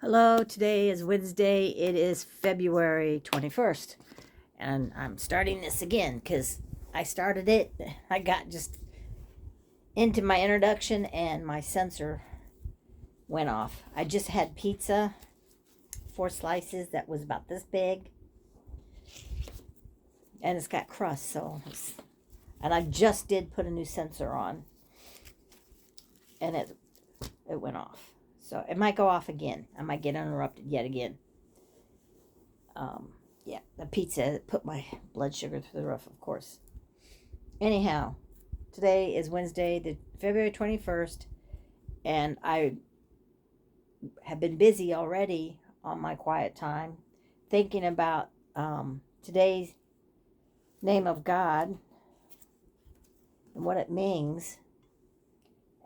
Hello, today is Wednesday. It is February 21st. And I'm starting this again because I started it. I got just into my introduction and my sensor went off. I just had pizza, 4 slices that was about this big. And it's got crust, and I just did put a new sensor on. And it went off. So it might go off again. I might get interrupted yet again. Yeah, the pizza put my blood sugar through the roof, of course. Anyhow, today is Wednesday, the February 21st, and I have been busy already on my quiet time thinking about today's name of God and what it means,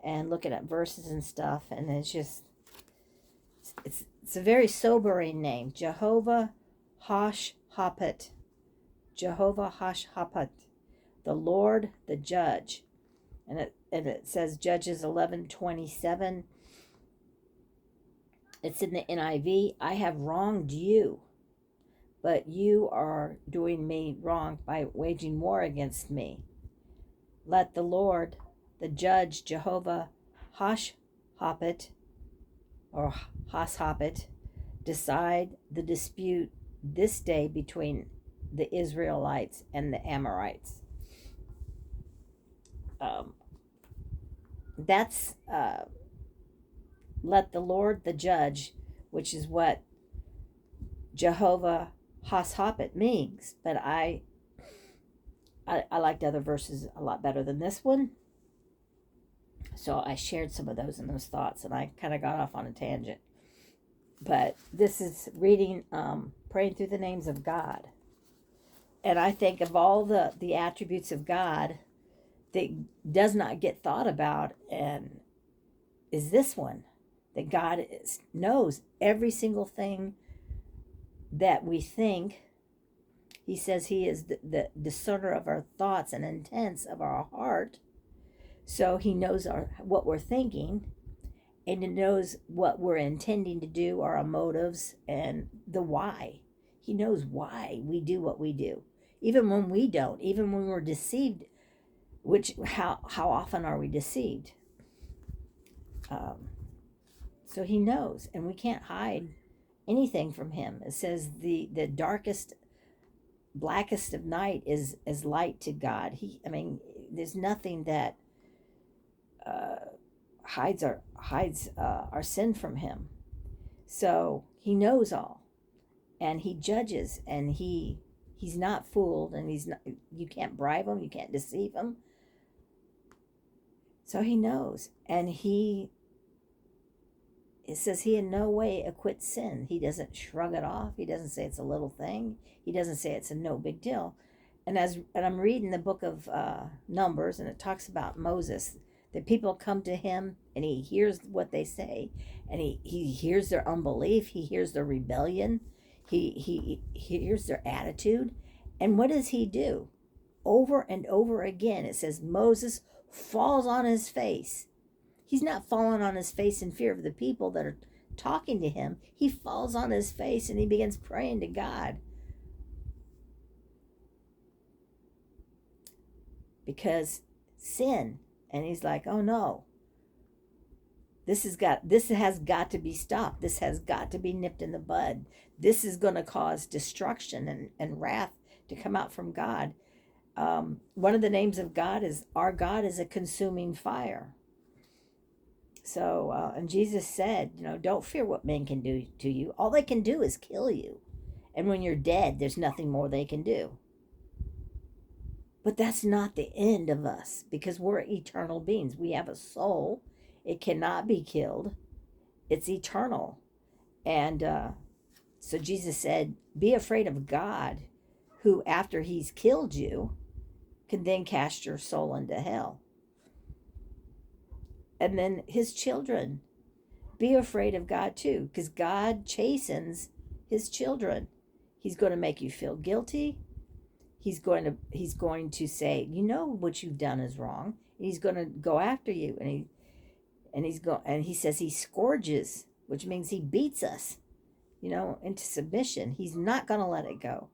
and looking at verses and stuff, and it's a very sobering name. JEHOVAH HASHOPET. JEHOVAH HASHOPET. The Lord, the Judge. And it says Judges 11:27. It's in the NIV. I have wronged you, but you are doing me wrong by waging war against me. Let the Lord, the Judge, JEHOVAH HASHOPET, or HASHOPET, decide the dispute this day between the Israelites and the Amorites. That's let the Lord, the Judge, which is what JEHOVAH HASHOPET means. But I liked other verses a lot better than this one. So I shared some of those thoughts, and I kind of got off on a tangent. But this is reading, praying through the names of God. And I think of all the attributes of God that does not get thought about, and is this one, that God knows every single thing that we think. He says he is the discerner of our thoughts and intents of our heart. So he knows what we're thinking, and he knows what we're intending to do, our motives, and the why. He knows why we do what we do, even when we don't, even when we're deceived. Which how often are we deceived? So he knows, and we can't hide anything from him. It says the darkest, blackest of night is light to God. There's nothing that hides our sin from him. So he knows all, and he judges, and he's not fooled, and you can't bribe him, you can't deceive him. So he knows, and it says he in no way acquits sin. He doesn't shrug it off. He doesn't say it's a little thing. He doesn't say it's a no big deal. And I'm reading the book of Numbers, and it talks about Moses, that people come to him, and he hears what they say, and he hears their unbelief. He hears their rebellion. He hears their attitude. And what does he do? Over and over again, it says Moses falls on his face. He's not falling on his face in fear of the people that are talking to him. He falls on his face and he begins praying to God. Because sin. And he's like, oh no. This has got to be stopped. This has got to be nipped in the bud. This is going to cause destruction and wrath to come out from God. One of the names of God is, our God is a consuming fire. So, and Jesus said, don't fear what men can do to you. All they can do is kill you. And when you're dead, there's nothing more they can do. But that's not the end of us, because we're eternal beings. We have a soul. It cannot be killed. It's eternal. And so Jesus said, be afraid of God, who after he's killed you can then cast your soul into hell. And then his children, be afraid of God too, because God chastens his children. He's going to make you feel guilty. He's going to say, what you've done is wrong. And he's going to go after you, and he says he scourges which means he beats us, into submission. He's not going to let it go.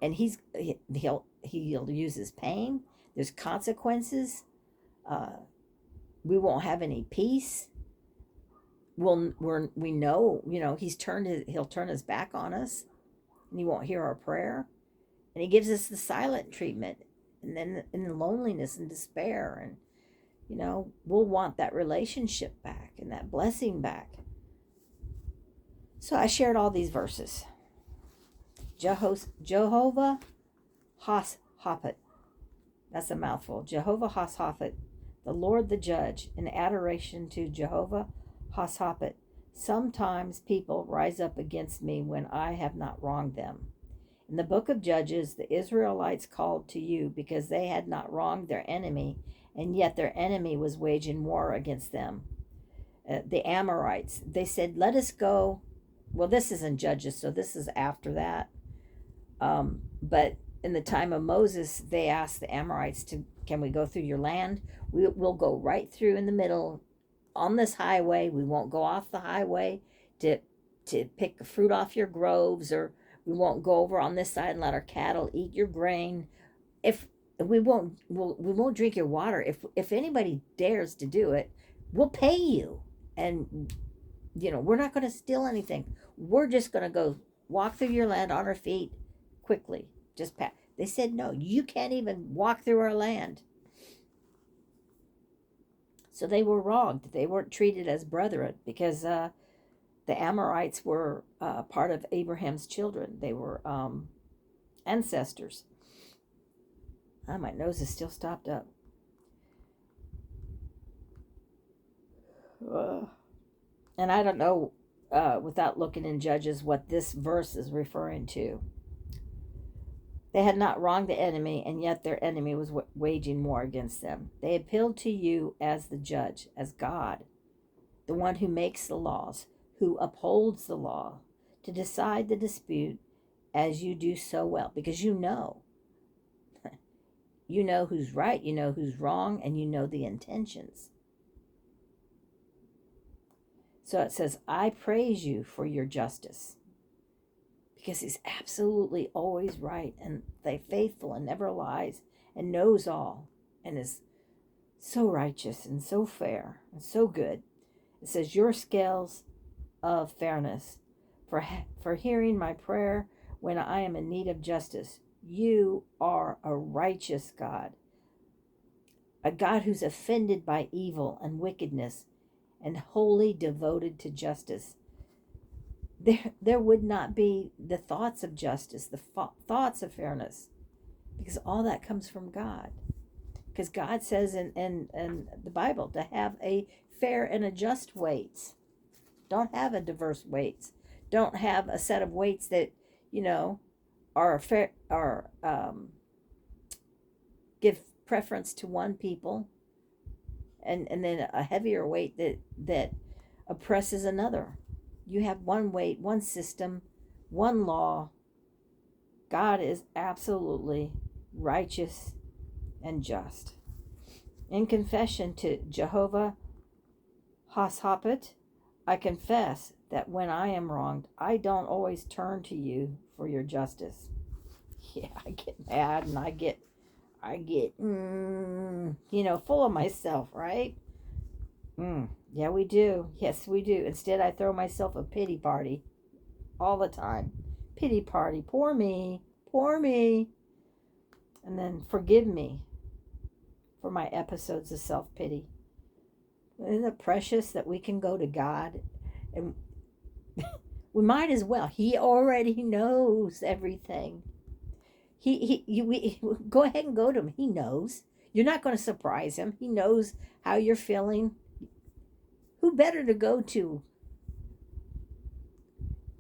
And he'll use his pain. There's consequences. We won't have any peace. We know, he'll turn his back on us, and he won't hear our prayer. And he gives us the silent treatment, and then in loneliness and despair. And, we'll want that relationship back and that blessing back. So I shared all these verses. JEHOVAH HASHOPET. That's a mouthful. JEHOVAH HASHOPET. The Lord the Judge, in adoration to JEHOVAH HASHOPET. Sometimes people rise up against me when I have not wronged them. In the book of Judges, the Israelites called to you because they had not wronged their enemy, and yet their enemy was waging war against them. The Amorites, they said, let us go. Well, this is in Judges, so this is after that. But in the time of Moses, they asked the Amorites, can we go through your land? We'll go right through in the middle on this highway. We won't go off the highway to pick fruit off your groves, or we won't go over on this side and let our cattle eat your grain. If we won't drink your water. If anybody dares to do it, we'll pay you. And we're not going to steal anything. We're just going to go walk through your land on our feet quickly. Just pass. They said, no, you can't even walk through our land. So they were wronged. They weren't treated as brethren because the Amorites were part of Abraham's children. They were ancestors. My nose is still stopped up. And I don't know, without looking in Judges, what this verse is referring to. They had not wronged the enemy, and yet their enemy was waging war against them. They appealed to you as the judge, as God, the one who makes the laws, who upholds the law, to decide the dispute as you do so well, because you know who's right, you know who's wrong, and you know the intentions. So it says, I praise you for your justice, because he's absolutely always right and faithful and never lies and knows all and is so righteous and so fair and so good. It says, your scales of fairness for hearing my prayer when I am in need of justice. You are a righteous God, a God who's offended by evil and wickedness and wholly devoted to justice. There would not be the thoughts of justice, the thoughts of fairness, because all that comes from God. Because God says in the Bible to have a fair and a just weights. Don't have a diverse weights. Don't have a set of weights that, are fair, or give preference to one people, and then a heavier weight that oppresses another. You have one weight, one system, one law. God is absolutely righteous and just. In confession to JEHOVAH HASHOPET, I confess that when I am wronged, I don't always turn to you for your justice. Yeah, I get mad and I get full of myself, right? Yeah, we do. Yes, we do. Instead, I throw myself a pity party all the time. Pity party. Poor me. Poor me. And then forgive me for my episodes of self-pity. Isn't it precious that we can go to God? And we might as well. He already knows everything. We go ahead and go to him. He knows. You're not going to surprise him. He knows how you're feeling. Who better to go to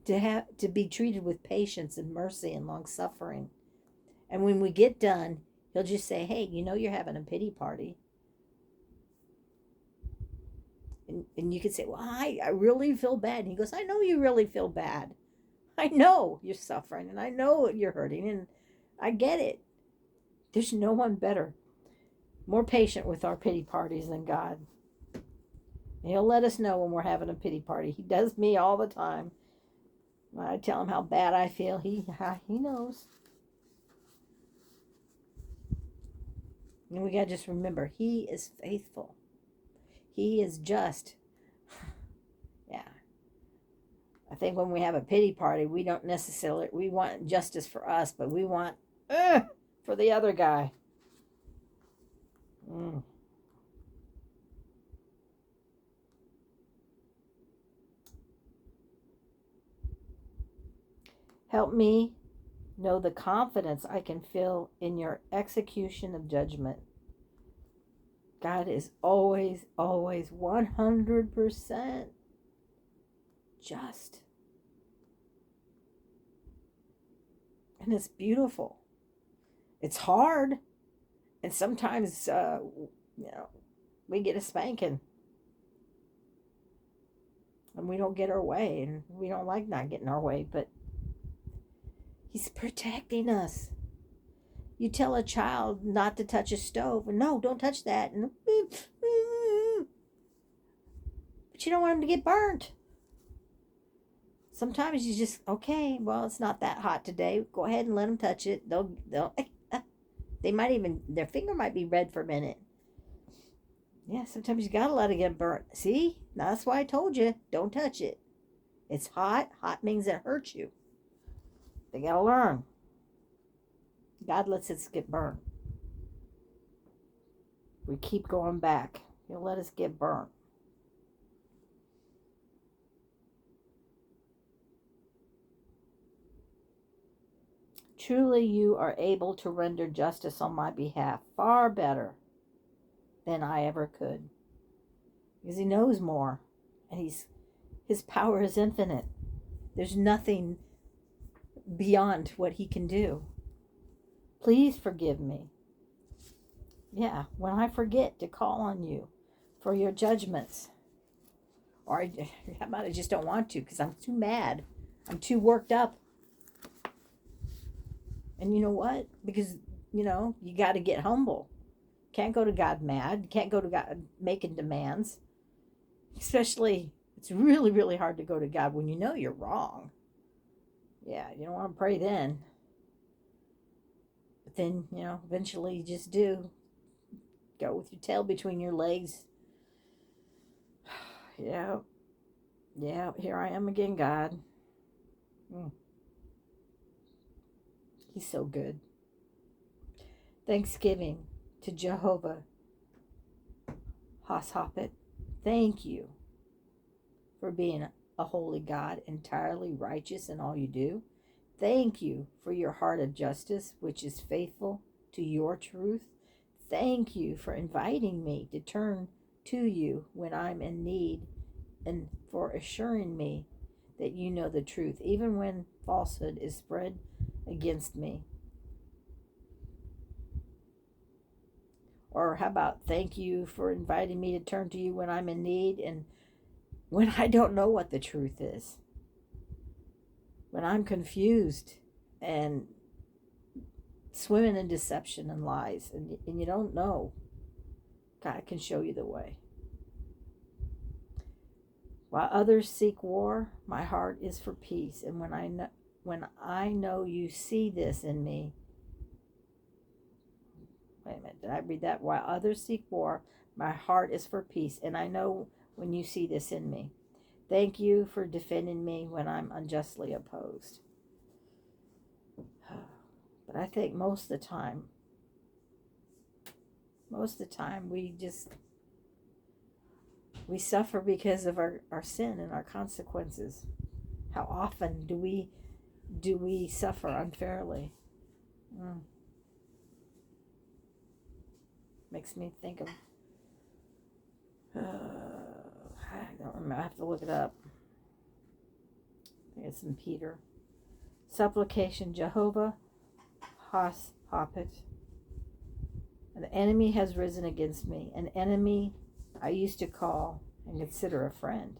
be treated with patience and mercy and long suffering? And when we get done, he'll just say, hey, you're having a pity party. And you can say, well, I really feel bad. And he goes, I know you really feel bad. I know you're suffering, and I know you're hurting, and I get it. There's no one better, more patient with our pity parties than God. He'll let us know when we're having a pity party. He does me all the time. When I tell him how bad I feel, he knows. And we got to just remember, he is faithful. He is just. Yeah. I think when we have a pity party, we don't necessarily, we want justice for us, but we want for the other guy. Help me know the confidence I can feel in your execution of judgment. God is always, always 100% just. And it's beautiful. It's hard. And sometimes, we get a spanking. And we don't get our way. And we don't like not getting our way. But He's protecting us. You tell a child not to touch a stove. No, don't touch that. But you don't want them to get burnt. Sometimes you just, okay, well, it's not that hot today. Go ahead and let them touch it. They might even, their finger might be red for a minute. Yeah, sometimes you gotta let it get burnt. See? That's why I told you, don't touch it. It's hot. Hot means it hurts you. They gotta learn. God lets us get burnt. We keep going back. He'll let us get burnt. Truly, you are able to render justice on my behalf far better than I ever could. Because He knows more. And His power is infinite. There's nothing beyond what He can do. Please forgive me. Yeah, when I forget to call on you for your judgments. Or how about I just don't want to because I'm too mad. I'm too worked up. And you know what? Because, you got to get humble. Can't go to God mad. Can't go to God making demands. Especially, it's really, really hard to go to God when you know you're wrong. Yeah, you don't want to pray then. But then, eventually you just do. Go with your tail between your legs. Yeah, here I am again, God. He's so good. Thanksgiving to JEHOVAH. HASHOPET. Thank you for being a holy God, entirely righteous in all you do. Thank you for your heart of justice, which is faithful to your truth. Thank you for inviting me to turn to you when I'm in need and for assuring me that you know the truth, even when falsehood is spread against me. Or how about thank you for inviting me to turn to you when I'm in need and when I don't know what the truth is. When I'm confused and swimming in deception and lies and you don't know. God can show you the way. While others seek war, my heart is for peace. And when I know you see this in me. Wait a minute, did I read that? While others seek war, my heart is for peace. And I know when you see this in me. Thank you for defending me when I'm unjustly opposed. But I think most of the time we suffer because of our sin and our consequences. How often do we suffer unfairly? Makes me think of I don't remember. I have to look it up. I think it's in Peter. Supplication, JEHOVAH, HASHOPET. The enemy has risen against me, an enemy I used to call and consider a friend.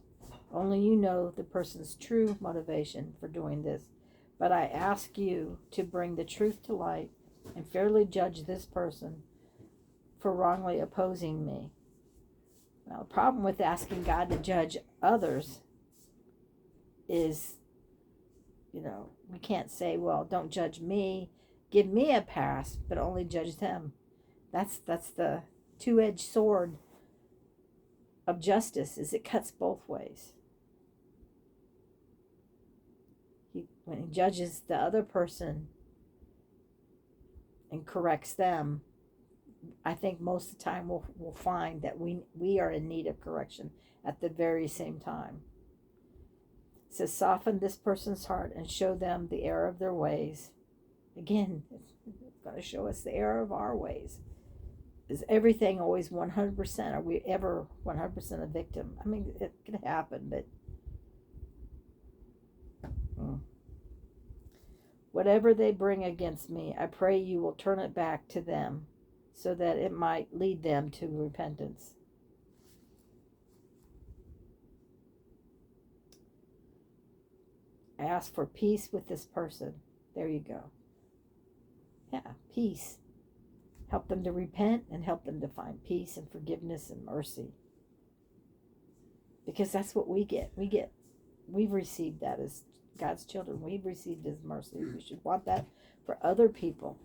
Only you know the person's true motivation for doing this. But I ask you to bring the truth to light and fairly judge this person for wrongly opposing me. Now, the problem with asking God to judge others is, we can't say, well, don't judge me, give me a pass, but only judge them. That's the two-edged sword of justice, is it cuts both ways. When he judges the other person and corrects them, I think most of the time we'll find that we are in need of correction at the very same time. It says, soften this person's heart and show them the error of their ways. Again, it's going to show us the error of our ways. Is everything always 100%? Are we ever 100% a victim? I mean, it can happen, but whatever they bring against me, I pray you will turn it back to them so that it might lead them to repentance. I ask for peace with this person. There you go. Yeah, peace. Help them to repent and help them to find peace and forgiveness and mercy. Because that's what we get. We've received that as God's children. We've received His mercy. We should want that for other people.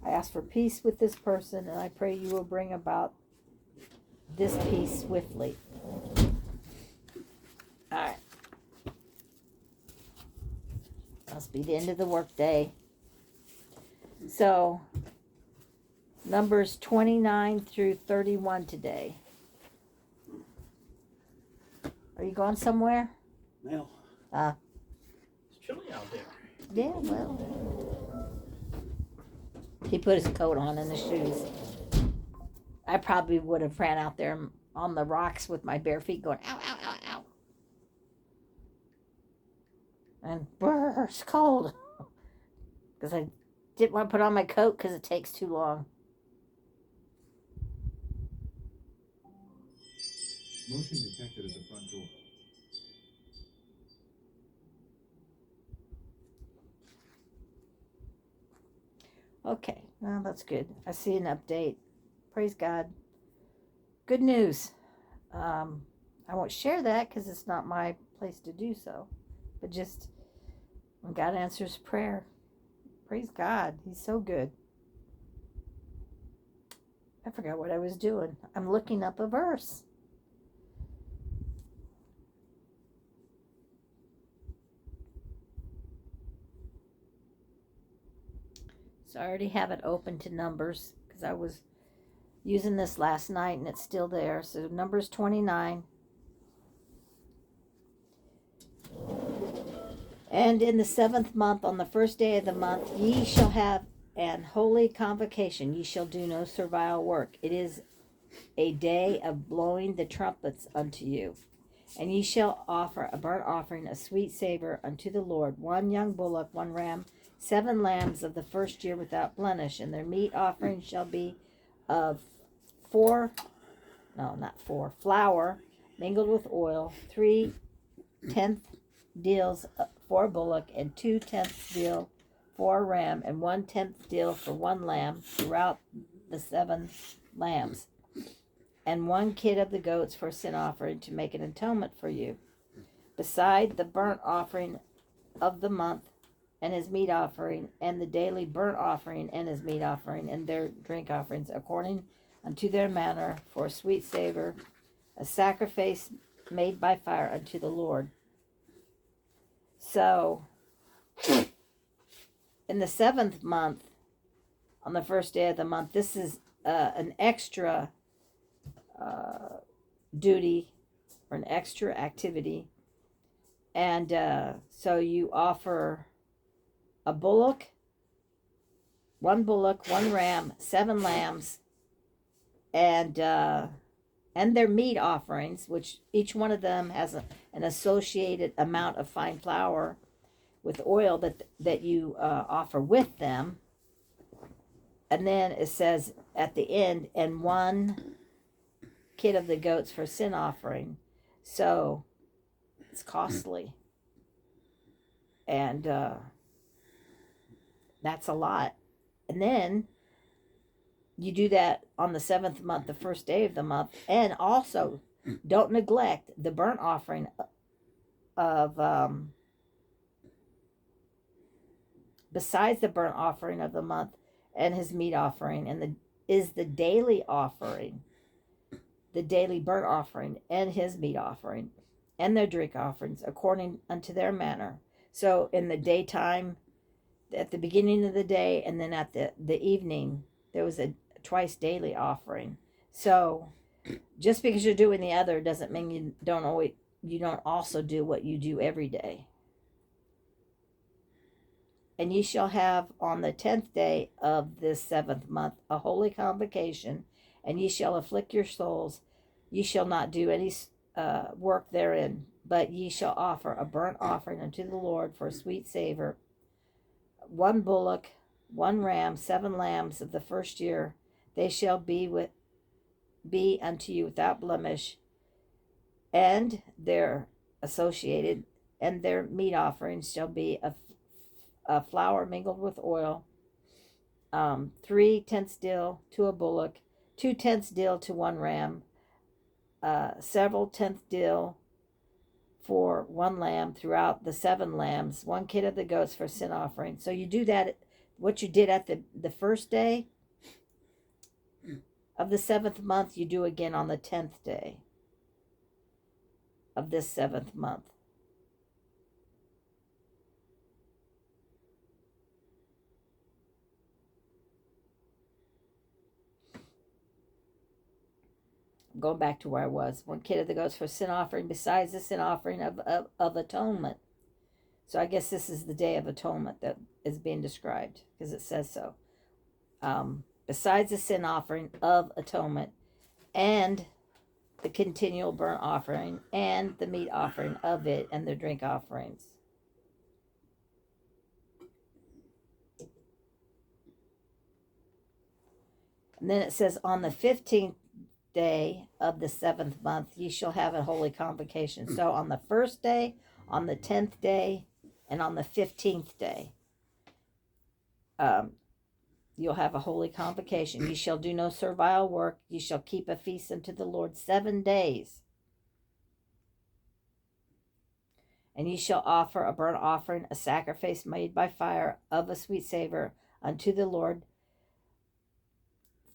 I ask for peace with this person, and I pray you will bring about this peace swiftly. All right. Must be the end of the workday. So, Numbers 29 through 31 today. Are you going somewhere? No. It's chilly out there. Yeah, well. He put his coat on and the shoes. I probably would have ran out there on the rocks with my bare feet going, ow, ow, ow, ow. And brr, it's cold. Because I didn't want to put on my coat because it takes too long. Motion detected at the front door. Okay, well, that's good. I see an update. Praise God. Good news. I won't share that because it's not my place to do so. But just when God answers prayer, praise God. He's so good. I forgot what I was doing. I'm looking up a verse. So I already have it open to Numbers because I was using this last night and it's still there. So Numbers 29. And in the 7th month, on the first day of the month, ye shall have an holy convocation. Ye shall do no servile work. It is a day of blowing the trumpets unto you. And ye shall offer a burnt offering, a sweet savor unto the Lord, 1 young bullock, 1 ram, 7 lambs of the first year without blemish. And their meat offering shall be of flour mingled with oil, 3/10 deals for a bullock, and 2/10 deal for a ram, and 1/10 deal for 1 lamb throughout the 7 lambs, and 1 kid of the goats for sin offering to make an atonement for you, beside the burnt offering of the month and his meat offering, and the daily burnt offering and his meat offering, and their drink offerings, according unto their manner, for a sweet savor, a sacrifice made by fire unto the Lord. So, in the 7th month, on the first day of the month, this is an extra duty or an extra activity. And so you offer a bullock, 1 bullock, 1 ram, 7 lambs, and their meat offerings, which each one of them has an associated amount of fine flour with oil that you offer with them. And then it says at the end, and 1 kid of the goats for sin offering. So it's costly. And that's a lot. And then you do that on the 7th month, the first day of the month. And also, don't neglect the burnt offering of, besides the burnt offering of the month and his meat offering, and is the daily offering, the daily burnt offering, and his meat offering, and their drink offerings, according unto their manner. So in the daytime, at the beginning of the day, and then at the evening, there was a twice daily offering. So just because you're doing the other doesn't mean you don't also do what you do every day. And ye shall have on the 10th day of this 7th month a holy convocation, and ye shall afflict your souls. Ye shall not do any work therein, but ye shall offer a burnt offering unto the Lord for a sweet savor, 1 bullock, 1 ram, 7 lambs of the first year. They shall be unto you without blemish, and their associated and their meat offerings shall be a flour mingled with oil, 3/10 dill to a bullock, 2/10 dill to 1 ram, several tenth dill for 1 lamb throughout the 7 lambs, 1 kid of the goats for sin offering. So you do that, what you did at the first day of the 7th month, you do again on the 10th day of this 7th month. Going back to where I was, 1 kid of the goats for sin offering, besides the sin offering of atonement. So I guess this is the day of atonement that is being described, because it says so. Besides the sin offering of atonement, and the continual burnt offering, and the meat offering of it, and the drink offerings. And then it says, on the 15th day of the 7th month, ye shall have a holy convocation. So on the first day, on the 10th day, and on the 15th day, you'll have a holy convocation. Ye shall do no servile work. Ye shall keep a feast unto the Lord 7 days. And ye shall offer a burnt offering, a sacrifice made by fire of a sweet savor unto the Lord,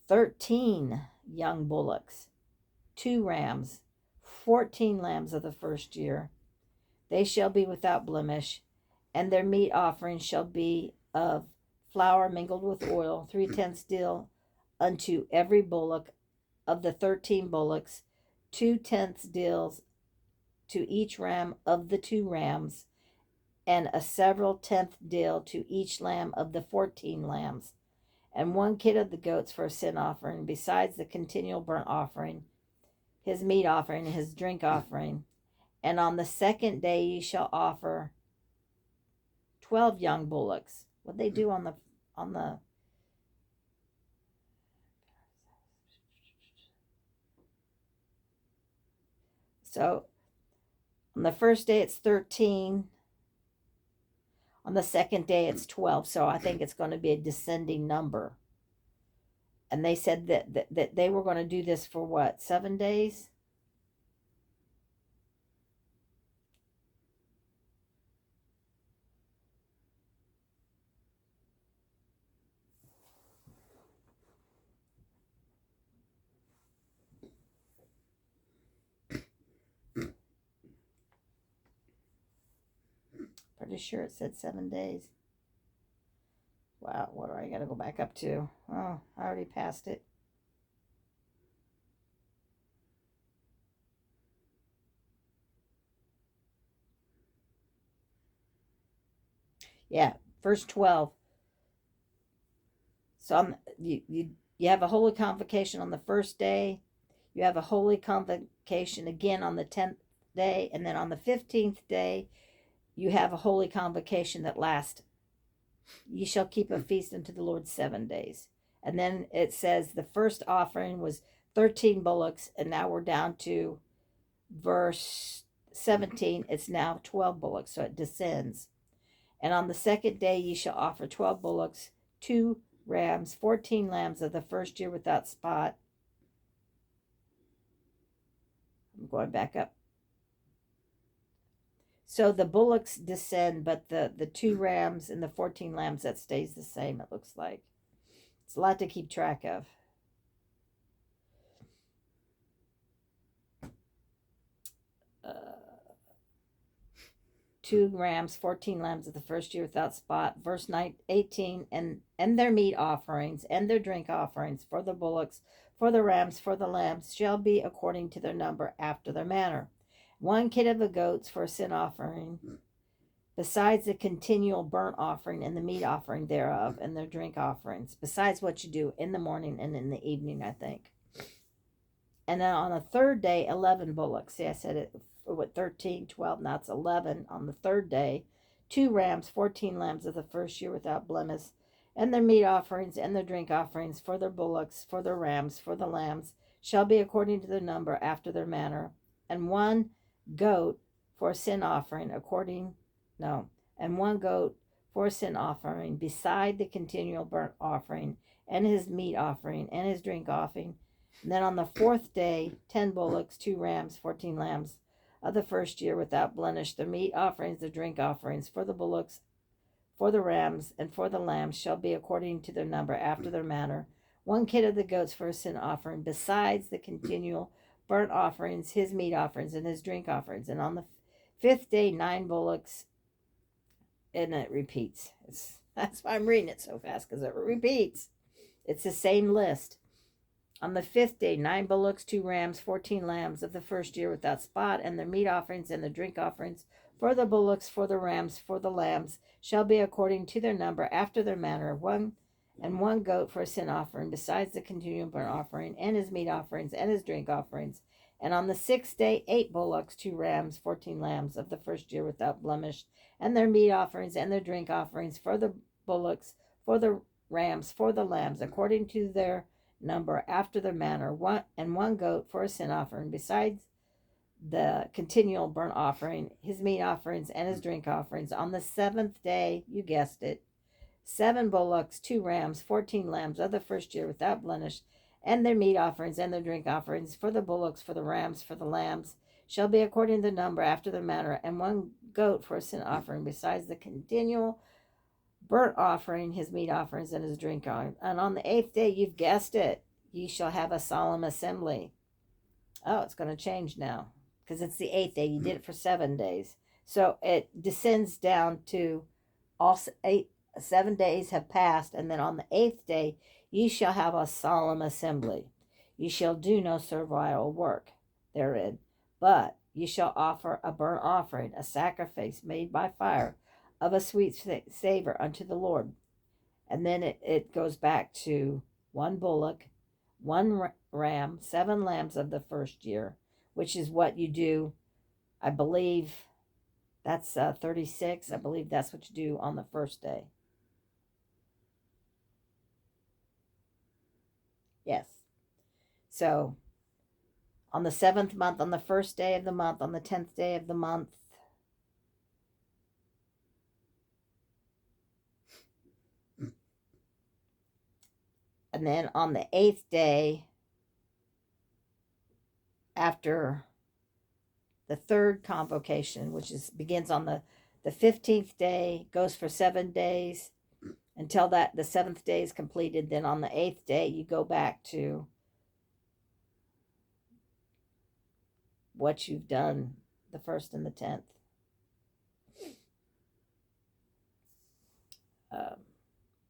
13 young bullocks, 2 rams, 14 lambs of the first year. They shall be without blemish, and their meat offering shall be of flour mingled with oil, 3/10 dill unto every bullock of the 13 bullocks, 2/10 dills to each ram of the 2 rams, and a several tenth dill to each lamb of the 14 lambs, and 1 kid of the goats for a sin offering, besides the continual burnt offering, his meat offering, and his drink offering. And on the 2nd day ye shall offer 12 young bullocks. What they do on the so on the first day it's 13. On the 2nd day it's 12. So I think it's going to be a descending number. And they said that they were going to do this for what, 7 days? Pretty sure it said 7 days. Wow, what do I got to go back up to? Oh, I already passed it. Yeah, verse 12. So you have a holy convocation on the first day. You have a holy convocation again on the 10th day. And then on the 15th day, you have a holy convocation that lasts. You shall keep a feast unto the Lord 7 days. And then it says the first offering was 13 bullocks. And now we're down to verse 17. It's now 12 bullocks. So it descends. And on the 2nd day, ye shall offer 12 bullocks, 2 rams, 14 lambs of the first year without spot. I'm going back up. So the bullocks descend, but the 2 rams and the 14 lambs, that stays the same, it looks like. It's a lot to keep track of. Uh, 2 rams, 14 lambs of the first year without spot. Verse 18, and their meat offerings and their drink offerings for the bullocks, for the rams, for the lambs shall be according to their number after their manner. 1 kid of the goats for a sin offering, besides the continual burnt offering and the meat offering thereof, and their drink offerings, besides what you do in the morning and in the evening, I think. And then on the third day, 11 bullocks. See, I said it, what, 13, 12, now it's 11 on the third day. 2 rams, 14 lambs of the first year without blemish, and their meat offerings and their drink offerings for their bullocks, for their rams, for the lambs, shall be according to their number after their manner. And 1 goat for a sin offering, and 1 goat for a sin offering, beside the continual burnt offering, and his meat offering, and his drink offering. And then on the 4th day, 10 bullocks, 2 rams, 14 lambs of the first year without blemish. The meat offerings, the drink offerings for the bullocks, for the rams, and for the lambs shall be according to their number after their manner. 1 kid of the goats for a sin offering, besides the continual burnt offerings, his meat offerings, and his drink offerings. And on the 5th day, 9 bullocks, and it repeats. That's why I'm reading it so fast, because it repeats. It's the same list. On the 5th day, 9 bullocks, 2 rams, 14 lambs of the first year without spot, and their meat offerings and the drink offerings for the bullocks, for the rams, for the lambs, shall be according to their number after their manner. 1 goat for a sin offering, besides the continual burnt offering, and his meat offerings, and his drink offerings. And on the 6th day, 8 bullocks, 2 rams, 14 lambs of the first year without blemish, and their meat offerings and their drink offerings for the bullocks, for the rams, for the lambs, according to their number after their manner. 1 goat for a sin offering, besides the continual burnt offering, his meat offerings, and his drink offerings. On the 7th day, you guessed it, 7 bullocks, 2 rams, 14 lambs of the first year without blemish, and their meat offerings and their drink offerings for the bullocks, for the rams, for the lambs, shall be according to the number after their manner. And 1 goat for a sin offering, besides the continual burnt offering, his meat offerings, and his drink offering. And on the 8th day, you've guessed it, ye shall have a solemn assembly. Oh, it's going to change now, because it's the 8th day. You did it for 7 days. So it descends down to all 7 days have passed, and then on the 8th day, ye shall have a solemn assembly. Ye shall do no servile work therein, but ye shall offer a burnt offering, a sacrifice made by fire, of a sweet savor unto the Lord. And then it goes back to 1 bullock, 1 ram, 7 lambs of the first year, which is what you do, I believe, that's 36. I believe that's what you do on the first day. Yes. So on the 7th month, on the first day of the month, on the 10th day of the month, and then on the 8th day, after the 3rd convocation, which begins on the 15th day, goes for 7 days until the 7th day is completed. Then on the 8th day, you go back to what you've done the 1st and the 10th.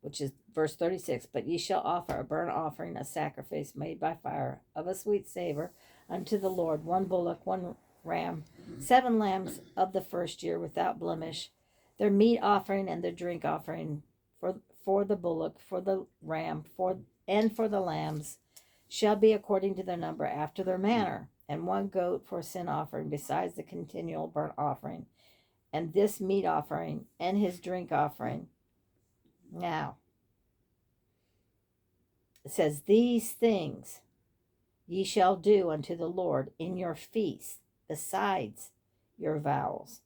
Which is verse 36. But ye shall offer a burnt offering, a sacrifice made by fire, of a sweet savor unto the Lord, 1 bullock, 1 ram, 7 lambs of the first year without blemish. Their meat offering and their drink offering for the bullock, for the ram, for the lambs shall be according to their number after their manner. And 1 goat for a sin offering, besides the continual burnt offering, and this meat offering, and his drink offering. Now, it says, these things ye shall do unto the Lord in your feasts, besides your vows.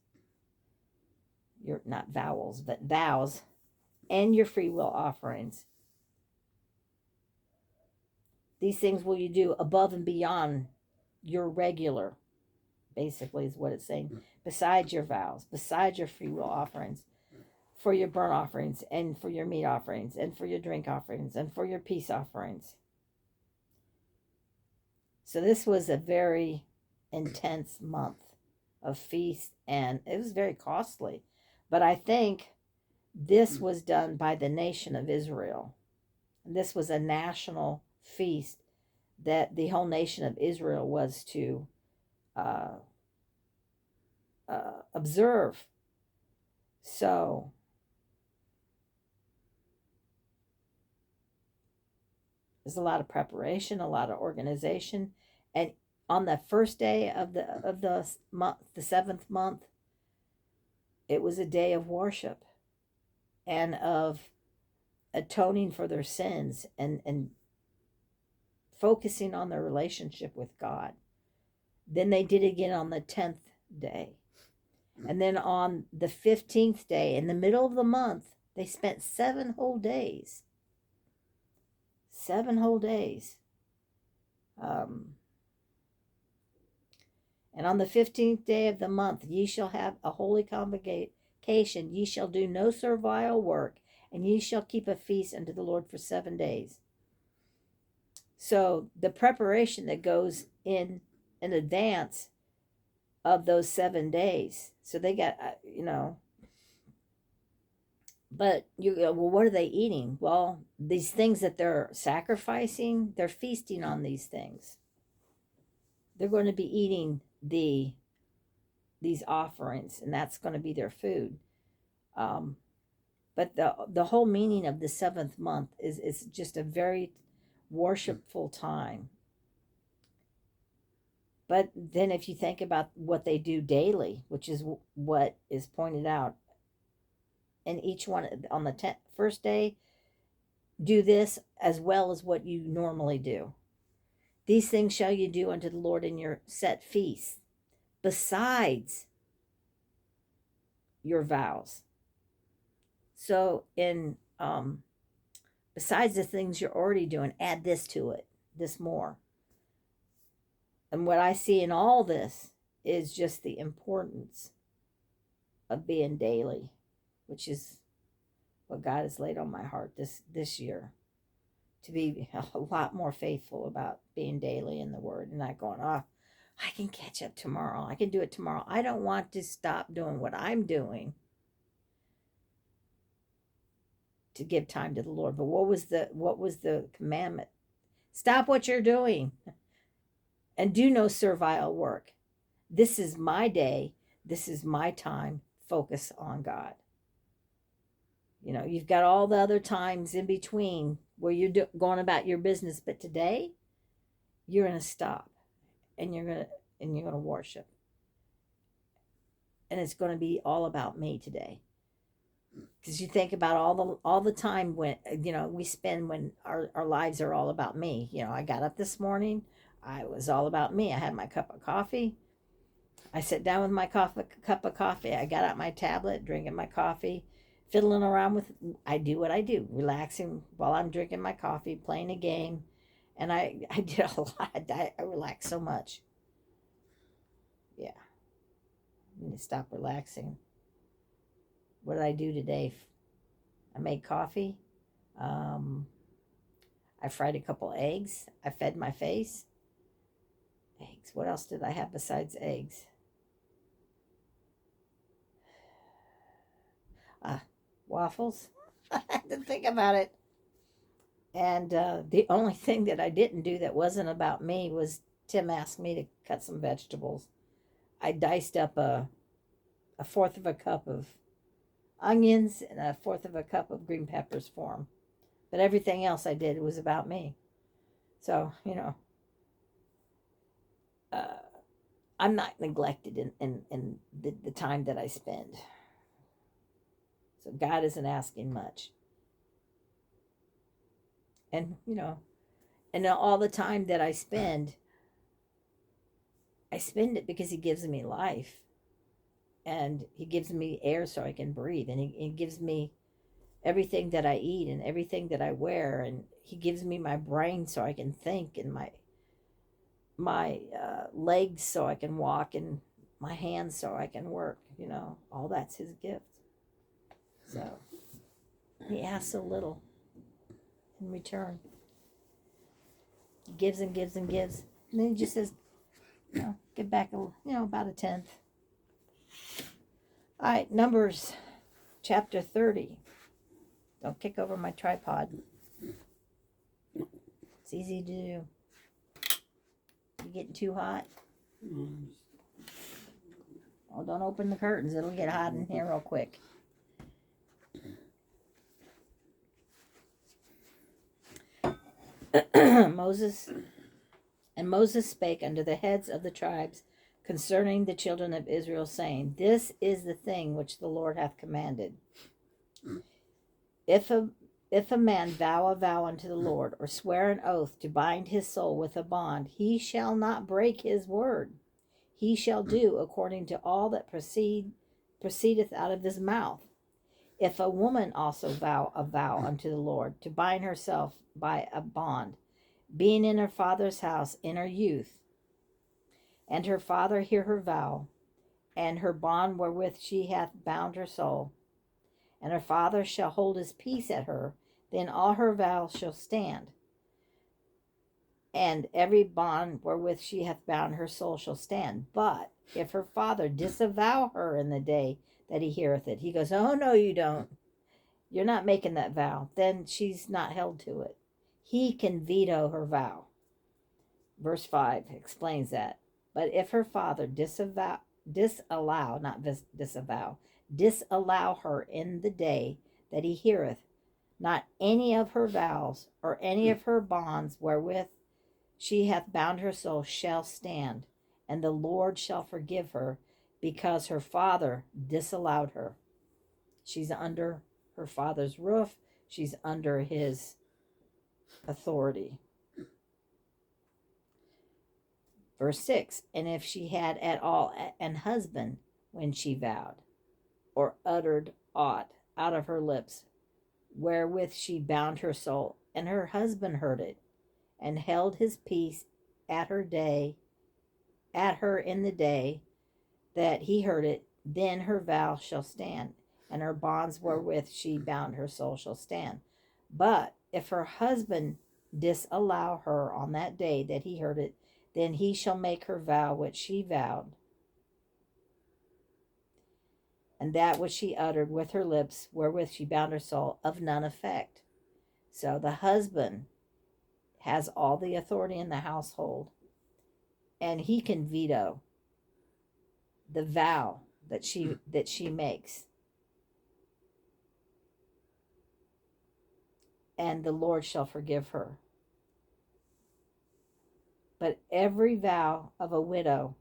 Your, not vowels, but vows, and your freewill offerings, These things will you do above and beyond your regular, basically, is what it's saying. Besides your vows, besides your free will offerings, for your burnt offerings, and for your meat offerings, and for your drink offerings, and for your peace offerings. So this was a very intense month of feast, and it was very costly. But I think this was done by the nation of Israel. This was a national feast that the whole nation of Israel was to uh, observe. So there's a lot of preparation, a lot of organization, and on the first day of the month, the 7th month, it was a day of worship and of atoning for their sins and focusing on their relationship with God. Then they did it again on the 10th day. And then on the 15th day, in the middle of the month, they spent 7 whole days. 7 whole days. And on the 15th day of the month, ye shall have a holy convocation. Ye shall do no servile work, and ye shall keep a feast unto the Lord for 7 days. So the preparation that goes in advance of those 7 days. So they got, but well, what are they eating? Well, these things that they're sacrificing, they're feasting on these things. They're going to be eating these offerings, and that's going to be their food. But the whole meaning of the 7th month is just a very worshipful time. But then if you think about what they do daily, which is what is pointed out, and each one on the first day, do this as well as what you normally do. These things shall you do unto the Lord in your set feasts, besides your vows. So in besides the things you're already doing, add this to it, this more. And what I see in all this is just the importance of being daily, which is what God has laid on my heart this year, to be a lot more faithful about being daily in the Word and not going, I can catch up tomorrow. I can do it tomorrow. I don't want to stop doing what I'm doing to give time to the Lord. But what was the commandment? Stop what you're doing and do no servile work. This is my day. This is my time. Focus on God. You've got all the other times in between where you're going about your business, but today you're going to stop and you're going to worship. And it's going to be all about me today. Because you think about all the time when we spend when our lives are all about me. I got up this morning, I was all about me. I had my cup of coffee. I sat down with my cup of coffee. I got out my tablet, drinking my coffee, fiddling around with. I do what I do, relaxing while I'm drinking my coffee, playing a game, and I did a lot. I relaxed so much. Yeah, I need to stop relaxing. What did I do today? I made coffee. I fried a couple eggs. I fed my face. Eggs. What else did I have besides eggs? Waffles. I had to think about it. And the only thing that I didn't do that wasn't about me was Tim asked me to cut some vegetables. I diced up a 1/4 of a cup of onions and a 1/4 of a cup of green peppers for him. But everything else I did was about me. So, I'm not neglected in the time that I spend. So God isn't asking much. And, and all the time that I spend it because he gives me life. And he gives me air so I can breathe. And he gives me everything that I eat and everything that I wear. And He gives me my brain so I can think, and my legs so I can walk, and my hands so I can work. All that's his gift. So he asks so little in return. He gives and gives and gives, and then he just says, give back about a tenth. All right, Numbers chapter 30. Don't kick over my tripod. It's easy to do. You getting too hot? Oh, don't open the curtains. It'll get hot in here real quick. Moses spake unto the heads of the tribes concerning the children of Israel, saying, This is the thing which the Lord hath commanded. If a man vow a vow unto the Lord, or swear an oath to bind his soul with a bond, he shall not break his word. He shall do according to all that proceedeth out of his mouth. If a woman also vow a vow unto the Lord, to bind herself by a bond, being in her father's house in her youth, and her father hear her vow, and her bond wherewith she hath bound her soul, and her father shall hold his peace at her, then all her vows shall stand. And every bond wherewith she hath bound her soul shall stand. But if her father disavow her in the day that he heareth it, he goes, oh, no, you don't. You're not making that vow. Then she's not held to it. He can veto her vow. Verse 5 explains that. But if her father disallow her in the day that he heareth, not any of her vows or any of her bonds wherewith she hath bound her soul shall stand, and the Lord shall forgive her, because her father disallowed her. She's under her father's roof. She's under his authority. Verse 6, and if she had at all an husband when she vowed, or uttered aught out of her lips, wherewith she bound her soul, and her husband heard it, and held his peace at her in the day that he heard it, then her vow shall stand, and her bonds wherewith she bound her soul shall stand. But if her husband disallow her on that day that he heard it, then he shall make her vow which she vowed, and that which she uttered with her lips, wherewith she bound her soul, of none effect. So the husband has all the authority in the household, and he can veto the vow that she makes. And the Lord shall forgive her. But every vow of a widow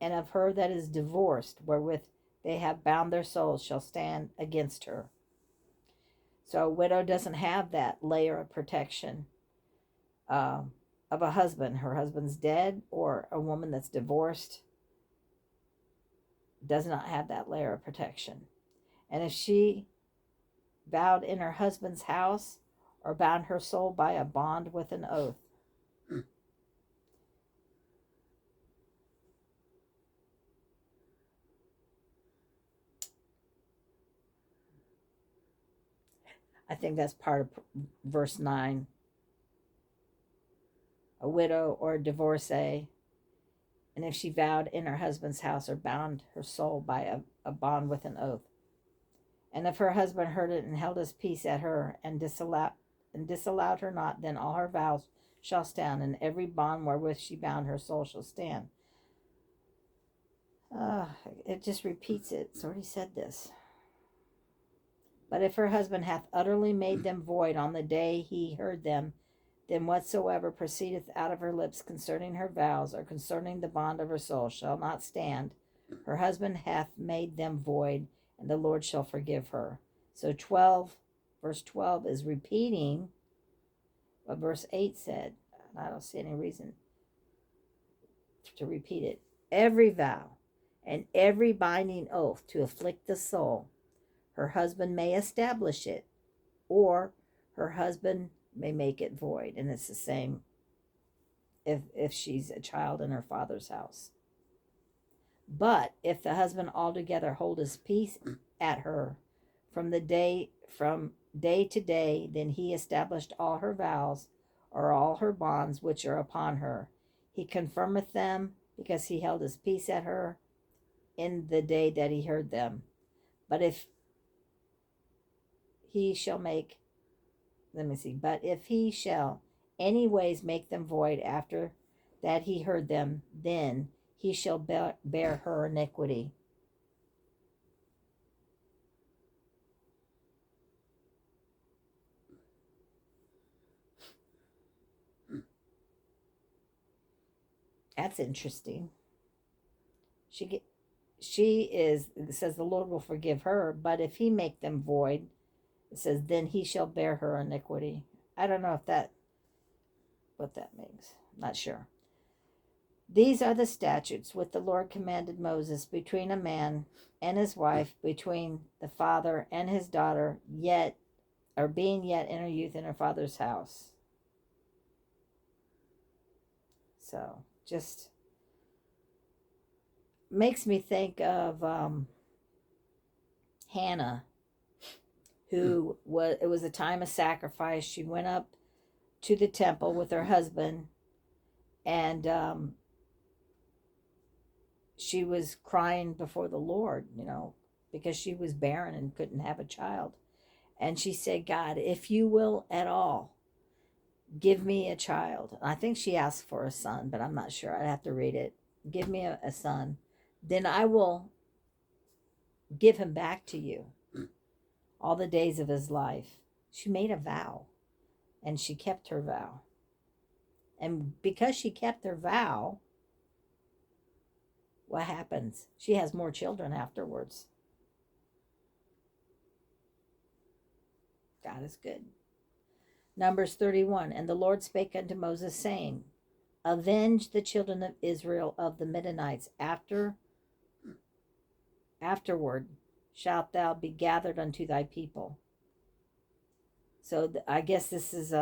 and of her that is divorced, wherewith they have bound their souls, shall stand against her. So a widow doesn't have that layer of protection of a husband. Her husband's dead, or a woman that's divorced does not have that layer of protection. And if she vowed in her husband's house, or bound her soul by a bond with an oath, I think that's part of verse 9. A widow or a divorcee, and if she vowed in her husband's house, or bound her soul by a bond with an oath, and if her husband heard it and held his peace at her, and disallowed her not, then all her vows shall stand, and every bond wherewith she bound her soul shall stand. It just repeats it. It's already said this. But if her husband hath utterly made them void on the day he heard them, then whatsoever proceedeth out of her lips concerning her vows, or concerning the bond of her soul, shall not stand. Her husband hath made them void, and the Lord shall forgive her. So verse 12 is repeating what verse 8 said. And I don't see any reason to repeat it. Every vow and every binding oath to afflict the soul, her husband may establish it, or her husband may make it void. And it's the same if she's a child in her father's house. But if the husband altogether hold his peace at her from day to day, then he established all her vows or all her bonds which are upon her. He confirmeth them because he held his peace at her in the day that he heard them. But if he shall any ways make them void after that he heard them, then he shall bear her iniquity. That's interesting. It says the Lord will forgive her, but if he make them void, it says then he shall bear her iniquity. I don't know what that means. Not sure. These are the statutes which the Lord commanded Moses between a man and his wife, between the father and his daughter, being yet in her youth in her father's house. So just makes me think of Hannah, who it was a time of sacrifice. She went up to the temple with her husband, and she was crying before the Lord, because she was barren and couldn't have a child. And she said, God, if you will at all, give me a child. I think she asked for a son, but I'm not sure. I'd have to read it. Give me a son. Then I will give him back to you all the days of his life. She made a vow, and she kept her vow. And because she kept her vow, what happens? She has more children afterwards. God is good. Numbers 31. And the Lord spake unto Moses, saying, avenge the children of Israel of the Midianites. Afterward shalt thou be gathered unto thy people. So I guess this is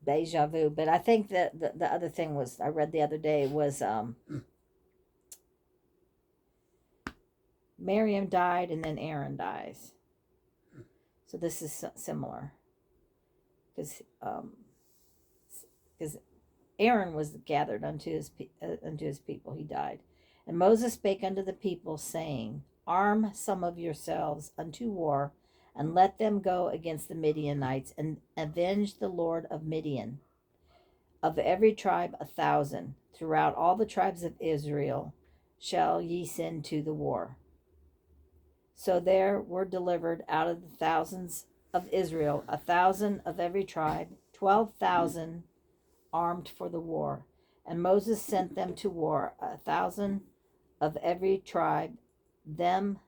deja vu, but I think that the other thing was, I read the other day, was Miriam died and then Aaron dies. So this is similar, because Aaron was gathered unto his people. He died. And Moses spake unto the people, saying, arm some of yourselves unto war, and let them go against the Midianites, and avenge the Lord of Midian. Of every tribe 1,000, throughout all the tribes of Israel, shall ye send to the war. So there were delivered out of the thousands of Israel 1,000 of every tribe, 12,000 armed for the war. And Moses sent them to war, 1,000 of every tribe, them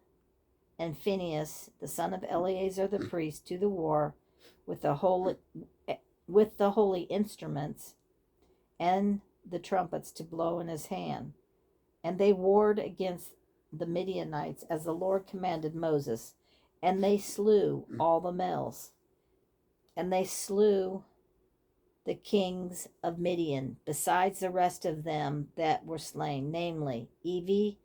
and Phinehas, the son of Eleazar the priest, to the war with the holy instruments and the trumpets to blow in his hand. And they warred against the Midianites as the Lord commanded Moses, and they slew all the males. And they slew the kings of Midian, besides the rest of them that were slain, namely Evi,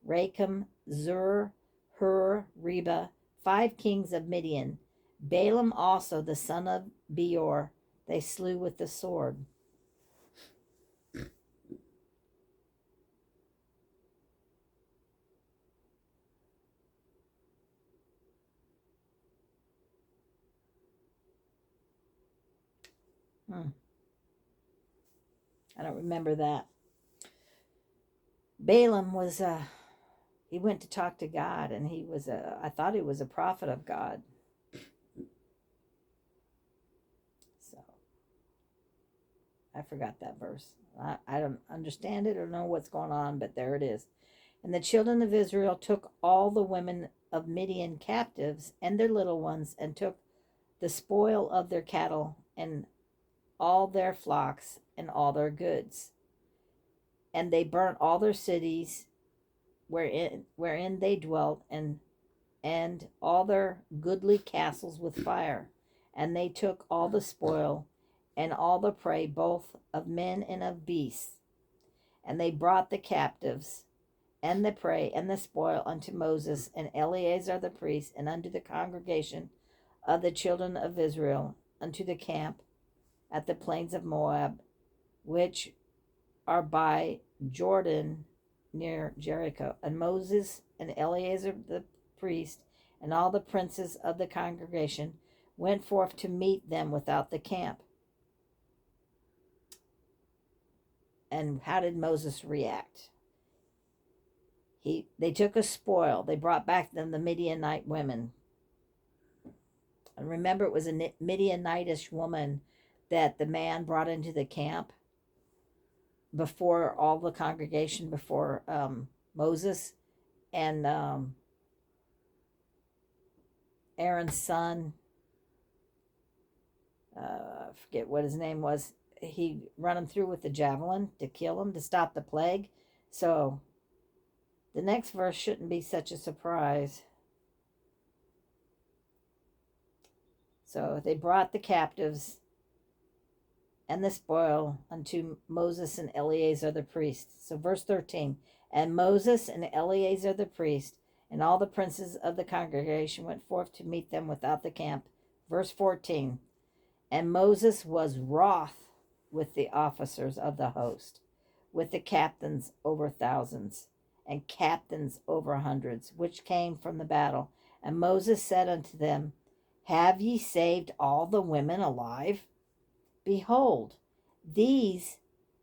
Racham, Zur, Hur, Reba, 5 kings of Midian. Balaam also, the son of Beor, they slew with the sword. I don't remember that. Balaam was he went to talk to God, and I thought he was a prophet of God. So I forgot that verse. I don't understand it or know what's going on, but there it is. And the children of Israel took all the women of Midian captives and their little ones, and took the spoil of their cattle and all their flocks and all their goods. And they burnt all their cities wherein they dwelt, and all their goodly castles with fire. And they took all the spoil and all the prey, both of men and of beasts. And they brought the captives and the prey and the spoil unto Moses and Eleazar the priest, and unto the congregation of the children of Israel, unto the camp at the plains of Moab, which are by Jordan near Jericho. And Moses and Eleazar the priest and all the princes of the congregation went forth to meet them without the camp. And how did Moses react? They took a spoil. They brought back them the Midianite women. And remember, it was a Midianitish woman that the man brought into the camp before all the congregation, before Moses. And Aaron's son, I forget what his name was, he run him through with the javelin to kill him, to stop the plague. So the next verse shouldn't be such a surprise. So they brought the captives and the spoil unto Moses and Eleazar the priest. So verse 13, and Moses and Eleazar the priest and all the princes of the congregation went forth to meet them without the camp. Verse 14, and Moses was wroth with the officers of the host, with the captains over thousands, and captains over hundreds, which came from the battle. And Moses said unto them, have ye saved all the women alive? Behold, these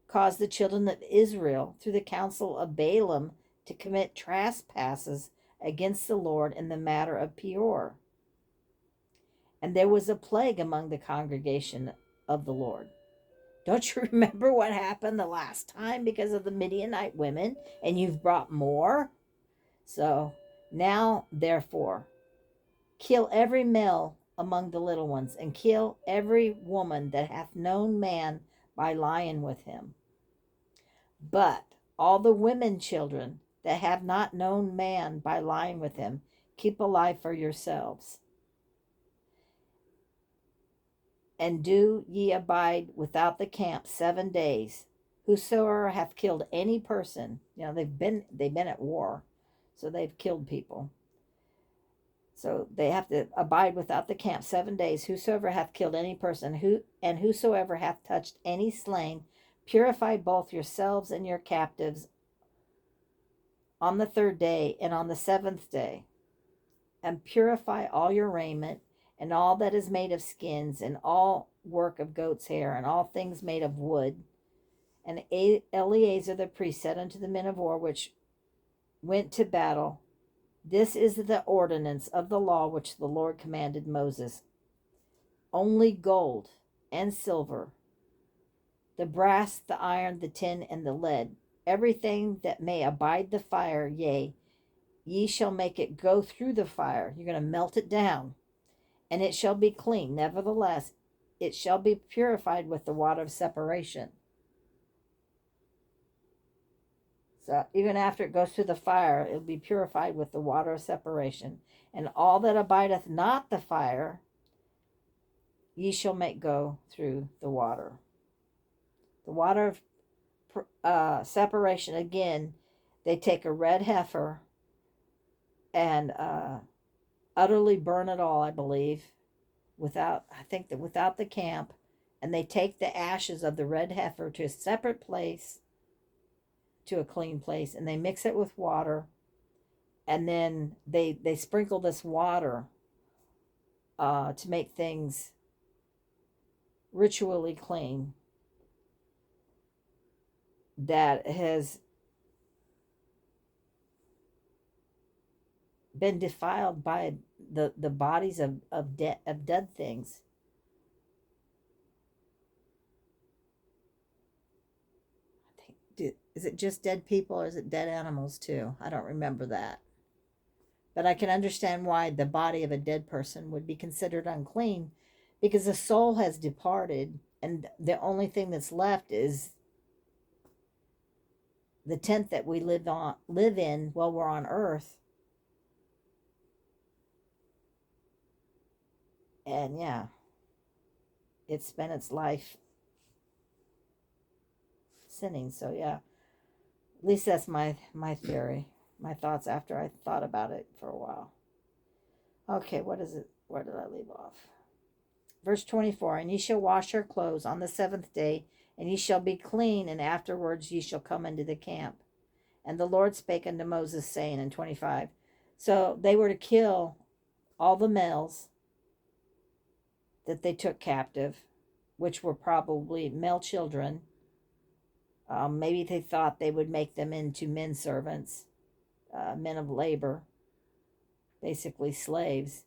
caused the children of Israel through the counsel of Balaam to commit trespasses against the Lord in the matter of Peor. And there was a plague among the congregation of the Lord. Don't you remember what happened the last time because of the Midianite women? And you've brought more? So now, therefore, kill every male among the little ones, and kill every woman that hath known man by lying with him. But all the women children that have not known man by lying with him, keep alive for yourselves. And do ye abide without the camp 7 days. Whosoever hath killed any person, they've been at war, so they've killed people. So they have to abide without the camp 7 days. Whosoever hath killed any person, whosoever hath touched any slain, purify both yourselves and your captives on the 3rd day and on the 7th day, and purify all your raiment, and all that is made of skins, and all work of goat's hair, and all things made of wood. And Eleazar the priest said unto the men of war which went to battle, this is the ordinance of the law which the Lord commanded Moses. Only gold and silver, the brass, the iron, the tin, and the lead, everything that may abide the fire, yea, ye shall make it go through the fire. You're going to melt it down, and it shall be clean. Nevertheless, it shall be purified with the water of separation. So even after it goes through the fire, it will be purified with the water of separation. And all that abideth not the fire, ye shall make go through the water. The water of separation, again, they take a red heifer and utterly burn it all, I believe, without the camp. And they take the ashes of the red heifer to a separate place, to a clean place, and they mix it with water, and then they sprinkle this water to make things ritually clean that has been defiled by the bodies of dead things. Is it just dead people, or is it dead animals too? I don't remember that. But I can understand why the body of a dead person would be considered unclean, because the soul has departed, and the only thing that's left is the tent that we live in while we're on earth. And yeah, it spent its life sinning. So yeah, at least that's my theory, my thoughts after I thought about it for a while. Okay, what is it? Where did I leave off? Verse 24, and ye shall wash your clothes on the 7th day, and ye shall be clean, and afterwards ye shall come into the camp. And the Lord spake unto Moses, saying, in 25, so they were to kill all the males that they took captive, which were probably male children. Maybe they thought they would make them into men servants, men of labor, basically slaves.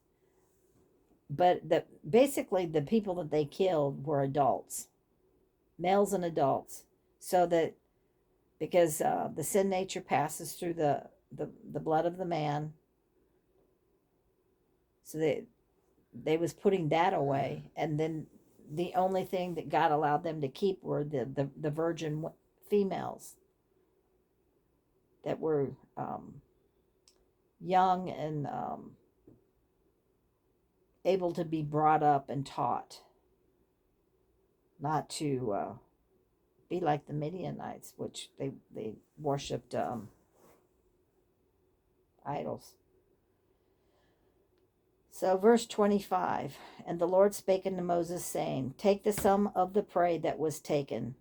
But basically the people that they killed were adults, males and adults, so that because the sin nature passes through the blood of the man, so they was putting that away, and then the only thing that God allowed them to keep were the virgin females that were young and able to be brought up and taught not to be like the Midianites, which they worshipped idols. So verse 25, and the Lord spake unto Moses, saying, take the sum of the prey that was taken.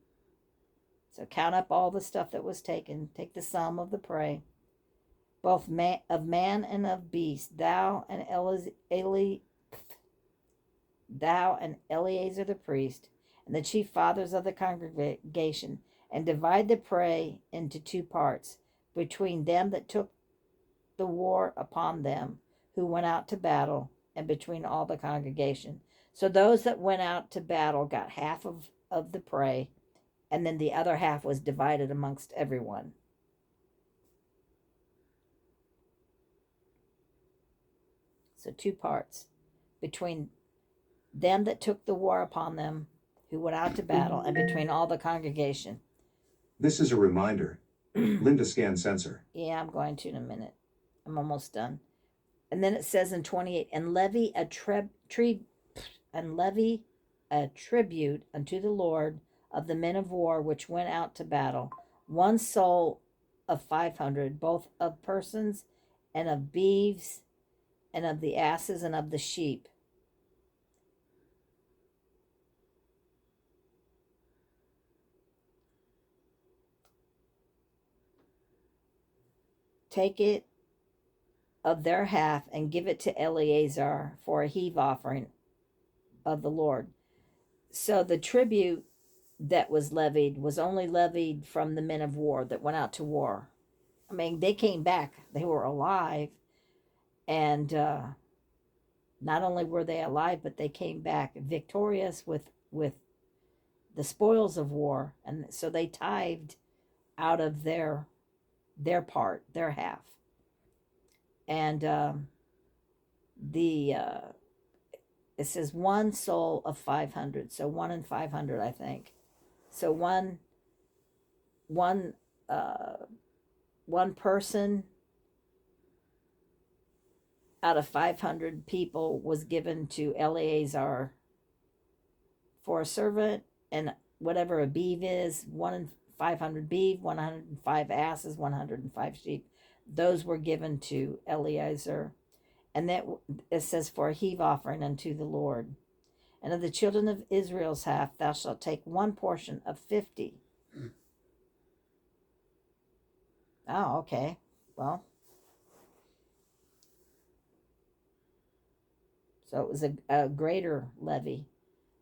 So count up all the stuff that was taken. Take the sum of the prey, both of man and of beast. Thou and Eleazar the priest, and the chief fathers of the congregation, and divide the prey into 2 parts, between them that took the war upon them who went out to battle, and between all the congregation. So those that went out to battle got half of the prey, and then the other half was divided amongst everyone. So 2 parts, between them that took the war upon them who went out to battle, and between all the congregation. This is a reminder. Linda scan sensor. Yeah, I'm going to in a minute. I'm almost done. And then it says in 28, and levy a tribute unto the Lord of the men of war which went out to battle, 1 soul of 500, both of persons and of beeves and of the asses and of the sheep. Take it of their half and give it to Eleazar for a heave offering of the Lord. So the tribute that was levied was only levied from the men of war that went out to war. I mean, they came back, they were alive, and not only were they alive, but they came back victorious with the spoils of war, and so they tithed out of their part, their half. And it says 1 soul of 500, so 1 in 500, I think. So one person out of 500 people was given to Eleazar for a servant, and whatever a beeve is, 1 in 500 beeve, 105 asses, 105 sheep, those were given to Eleazar. And that it says for a heave offering unto the Lord. And of the children of Israel's half thou shalt take 1 portion of 50. Oh, okay. Well, so it was a greater levy.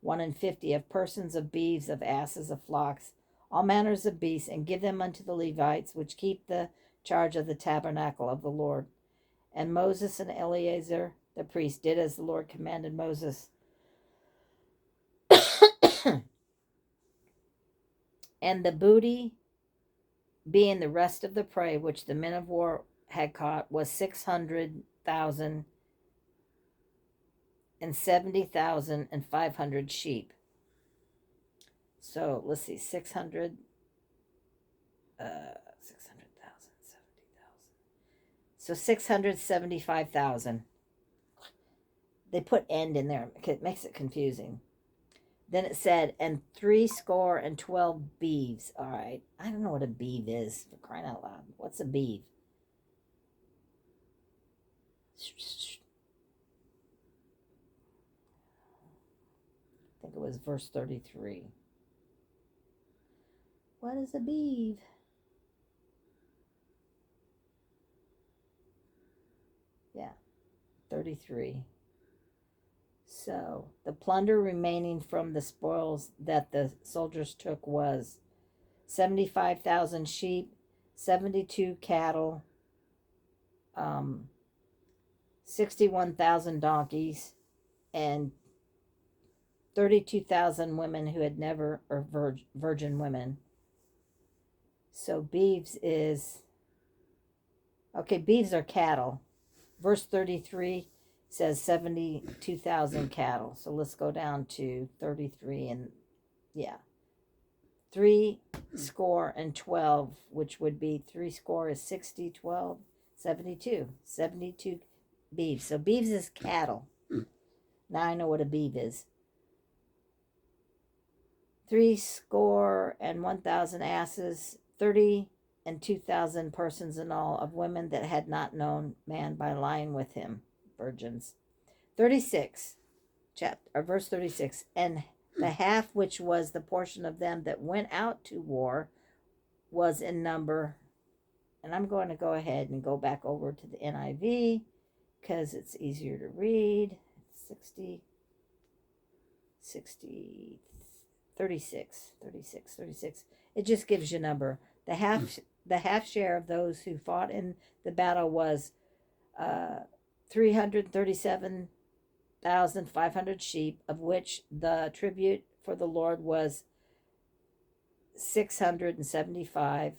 1 in 50 of persons, of beeves, of asses, of flocks, all manners of beasts, and give them unto the Levites, which keep the charge of the tabernacle of the Lord. And Moses and Eleazar the priest did as the Lord commanded Moses. And the booty, being the rest of the prey which the men of war had caught, was 600,000 and 70,500 sheep. So let's see, 600 So 675,000. They put end in there. It makes it confusing. Then it said, and 12 beeves. All right. I don't know what a beeve is, for crying out loud. What's a beeve? I think it was verse 33. What is a beeve? Yeah, 33. So the plunder remaining from the spoils that the soldiers took was 75,000 sheep, 72 cattle, 61,000 donkeys, and 32,000 women who had never, or virgin women. So beeves is, okay, beeves are cattle. Verse 33 says 72,000 cattle. So let's go down to 33 and, yeah. 12, which would be 60 is 60, 12, 72. 72 beeves. So beeves is cattle. Now I know what a beeve is. 1,000 asses, 2,000 persons in all, of women that had not known man by lying with him, virgins. 36, verse 36, and the half which was the portion of them that went out to war was in number, and I'm going to go ahead and go back over to the NIV because it's easier to read. 36. It just gives you a number. The half share of those who fought in the battle was 337,500 sheep, of which the tribute for the Lord was 675.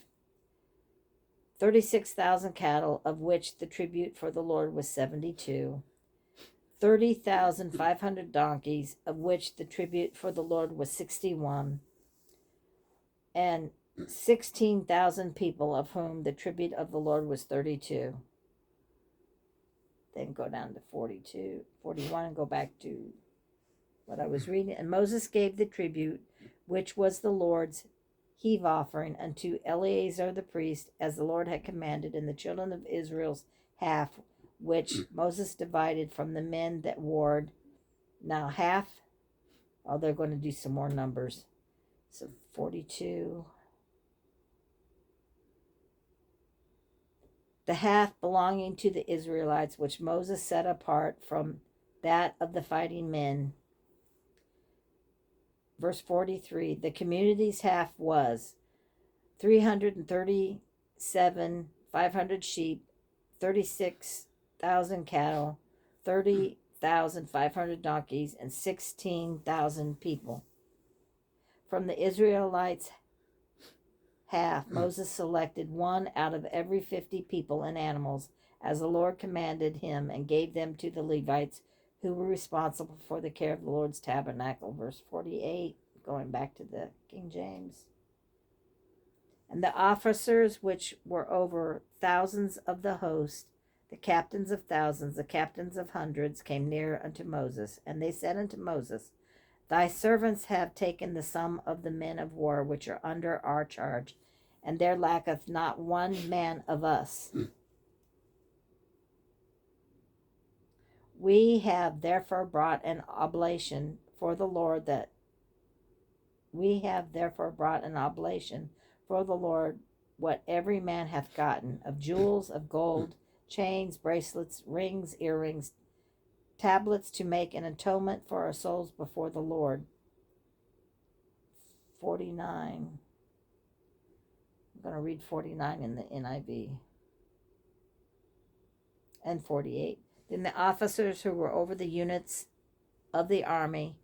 36,000 cattle, of which the tribute for the Lord was 72. 30,500 donkeys, of which the tribute for the Lord was 61. And 16,000 people, of whom the tribute of the Lord was 32. Then go down to 42, 41, and go back to what I was reading. And Moses gave the tribute, which was the Lord's heave offering, unto Eleazar the priest, as the Lord had commanded, and the children of Israel's half, which Moses divided from the men that warred. Now half, they're going to do some more numbers. So 42. The half belonging to the Israelites, which Moses set apart from that of the fighting men. Verse 43, the community's half was 337,500 sheep, 36,000 cattle, 30,500 donkeys, and 16,000 people. From the Israelites' half, Moses selected one out of every 50 people and animals, as the Lord commanded him, and gave them to the Levites, who were responsible for the care of the Lord's tabernacle. Verse 48, going back to the King James. And the officers which were over thousands of the host, the captains of thousands, the captains of hundreds, came near unto Moses. And they said unto Moses, thy servants have taken the sum of the men of war which are under our charge, and there lacketh not one man of us. We have therefore brought an oblation for the Lord what every man hath gotten, of jewels, of gold, chains, bracelets, rings, earrings, tablets, to make an atonement for our souls before the Lord. 49. I'm going to read 49 in the NIV. And 48. Then the officers who were over the units of the army,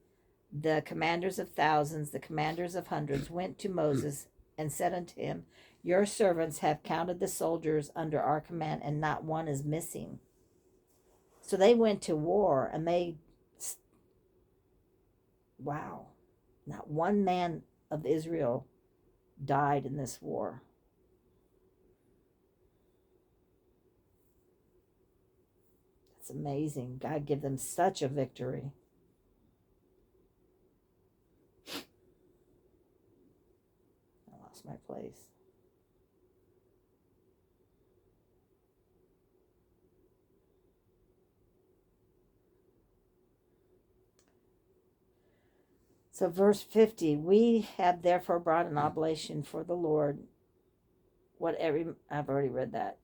the commanders of thousands, the commanders of hundreds, went to Moses and said unto him, your servants have counted the soldiers under our command, and not one is missing. So they went to war, and not one man of Israel died in this war. amazing. God give them such a victory. I lost my place. So verse 50, we have therefore brought an oblation for the Lord. I've already read that.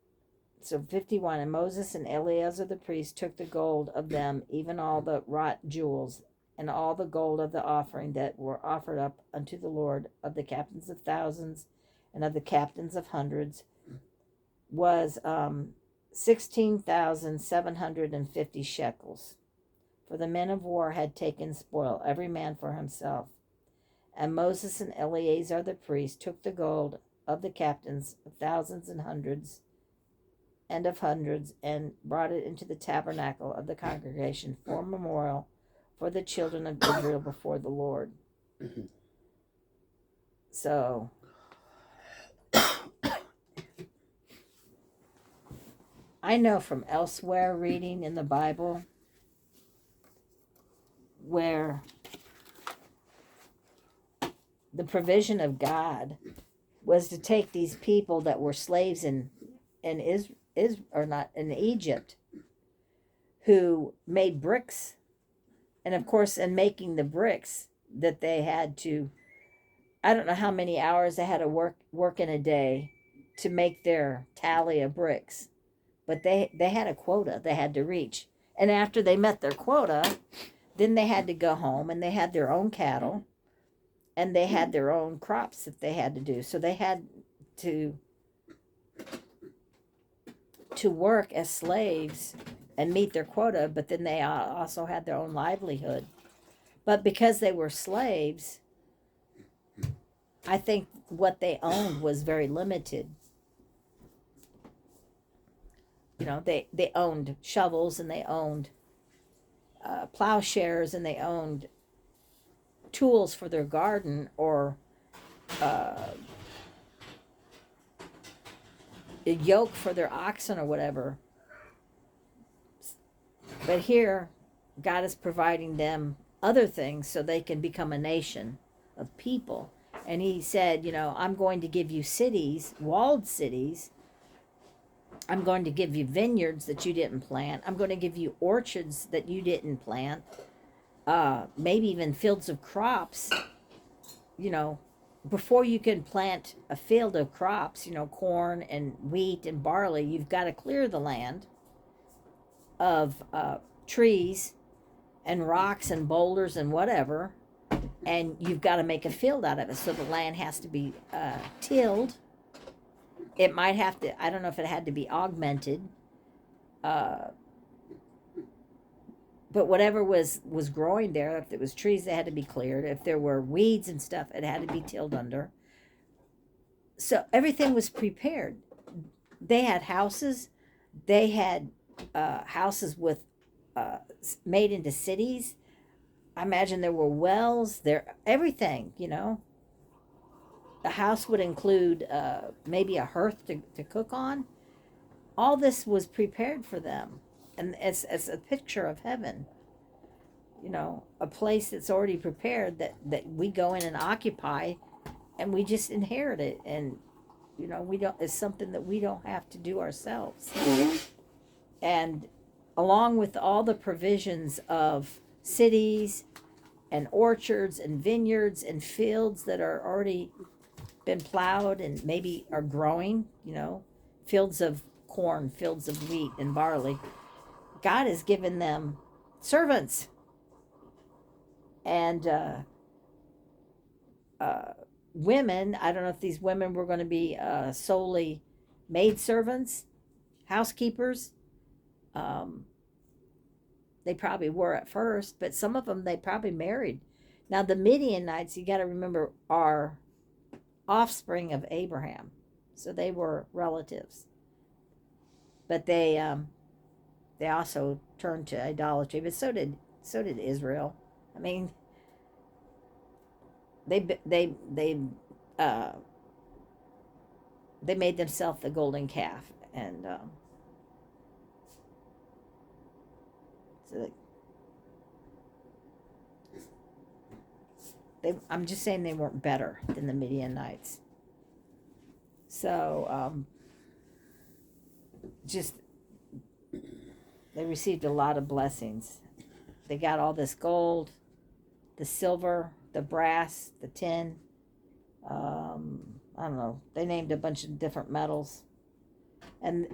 So 51, and Moses and Eleazar the priest took the gold of them, even all the wrought jewels, and all the gold of the offering that were offered up unto the Lord, of the captains of thousands and of the captains of hundreds, was 16,750 shekels. For the men of war had taken spoil, every man for himself. And Moses and Eleazar the priest took the gold of the captains of thousands and hundreds and of hundreds, and brought it into the tabernacle of the congregation for memorial for the children of Israel before the Lord. So I know from elsewhere reading in the Bible where the provision of God was to take these people that were slaves in Egypt, who made bricks, and of course in making the bricks that they had to, I don't know how many hours they had to work in a day to make their tally of bricks, but they had a quota they had to reach, and after they met their quota, then they had to go home, and they had their own cattle, and they had their own crops that they had to do, so they had to work as slaves and meet their quota, but then they also had their own livelihood. But because they were slaves, I think what they owned was very limited. They owned shovels, and they owned plowshares, and they owned tools for their garden, or a yoke for their oxen or whatever. But here, God is providing them other things so they can become a nation of people. And he said, I'm going to give you cities, walled cities. I'm going to give you vineyards that you didn't plant. I'm going to give you orchards that you didn't plant. Maybe even fields of crops. Before you can plant a field of crops, corn and wheat and barley, you've got to clear the land of trees and rocks and boulders and whatever, and you've got to make a field out of it. So the land has to be tilled. It might have to, I don't know if it had to be augmented, but whatever was growing there, if it was trees, they had to be cleared. If there were weeds and stuff, it had to be tilled under. So everything was prepared. They had houses. They had houses with made into cities. I imagine there were wells there, everything. The house would include maybe a hearth to cook on. All this was prepared for them, and it's a picture of heaven. A place that's already prepared that we go in and occupy, and we just inherit it, and we don't. It's something that we don't have to do ourselves. And along with all the provisions of cities and orchards and vineyards and fields that are already been plowed and maybe are growing, fields of corn, fields of wheat and barley, God has given them servants. And women, I don't know if these women were going to be solely maidservants, housekeepers. They probably were at first, but some of them they probably married. Now the Midianites, you got to remember, are offspring of Abraham, so they were relatives. But they also turned to idolatry. But so did Israel. I mean, they made themselves the golden calf, and So I'm just saying they weren't better than the Midianites. So just they received a lot of blessings. They got all this gold, the silver, the brass, the tin. I don't know. They named a bunch of different metals, and